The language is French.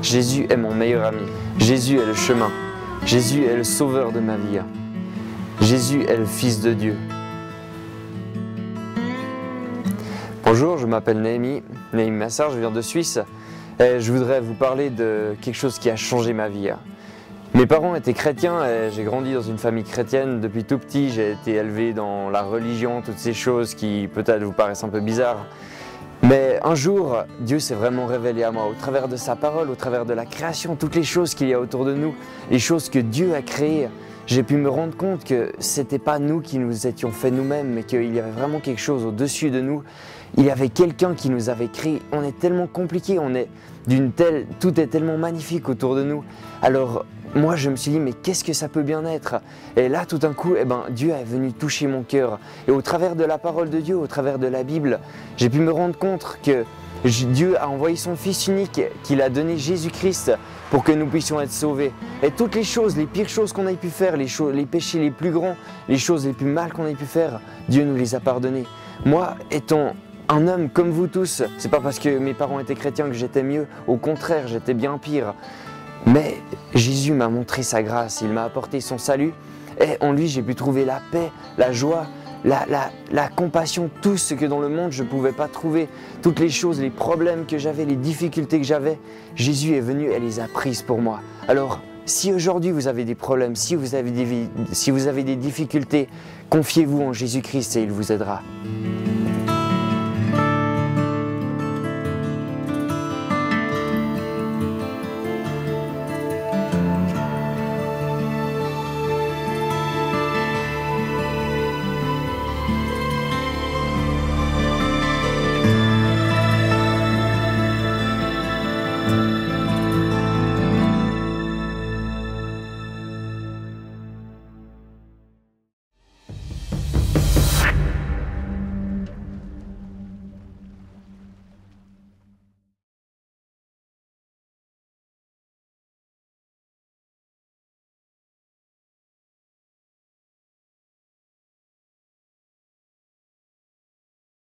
Jésus est mon meilleur ami. Jésus est le chemin. Jésus est le sauveur de ma vie. Jésus est le Fils de Dieu. Bonjour, je m'appelle Néhémie Massard, je viens de Suisse et je voudrais vous parler de quelque chose qui a changé ma vie. Mes parents étaient chrétiens et j'ai grandi dans une famille chrétienne depuis tout petit. J'ai été élevé dans la religion, toutes ces choses qui peut-être vous paraissent un peu bizarres. Mais un jour, Dieu s'est vraiment révélé à moi au travers de sa parole, au travers de la création, toutes les choses qu'il y a autour de nous, les choses que Dieu a créées. J'ai pu me rendre compte que ce n'était pas nous qui nous étions faits nous-mêmes, mais qu'il y avait vraiment quelque chose au-dessus de nous. Il y avait quelqu'un qui nous avait créé. On est tellement compliqués, tout est tellement magnifique autour de nous. Alors moi je me suis dit, mais qu'est-ce que ça peut bien être? Et là tout d'un coup, Dieu est venu toucher mon cœur. Et au travers de la parole de Dieu, au travers de la Bible, j'ai pu me rendre compte que Dieu a envoyé son Fils unique, qu'il a donné Jésus-Christ pour que nous puissions être sauvés. Et toutes les choses, les pires choses qu'on ait pu faire, les péchés les plus grands, les choses les plus mal qu'on ait pu faire, Dieu nous les a pardonnés. Moi, étant un homme comme vous tous, c'est pas parce que mes parents étaient chrétiens que j'étais mieux, au contraire, j'étais bien pire. Mais Jésus m'a montré sa grâce, il m'a apporté son salut et en lui j'ai pu trouver la paix, la joie, la compassion, tout ce que dans le monde je ne pouvais pas trouver, toutes les choses, les problèmes que j'avais, les difficultés que j'avais, Jésus est venu et les a prises pour moi. Alors, si aujourd'hui vous avez des problèmes, si vous avez des difficultés, confiez-vous en Jésus-Christ et il vous aidera.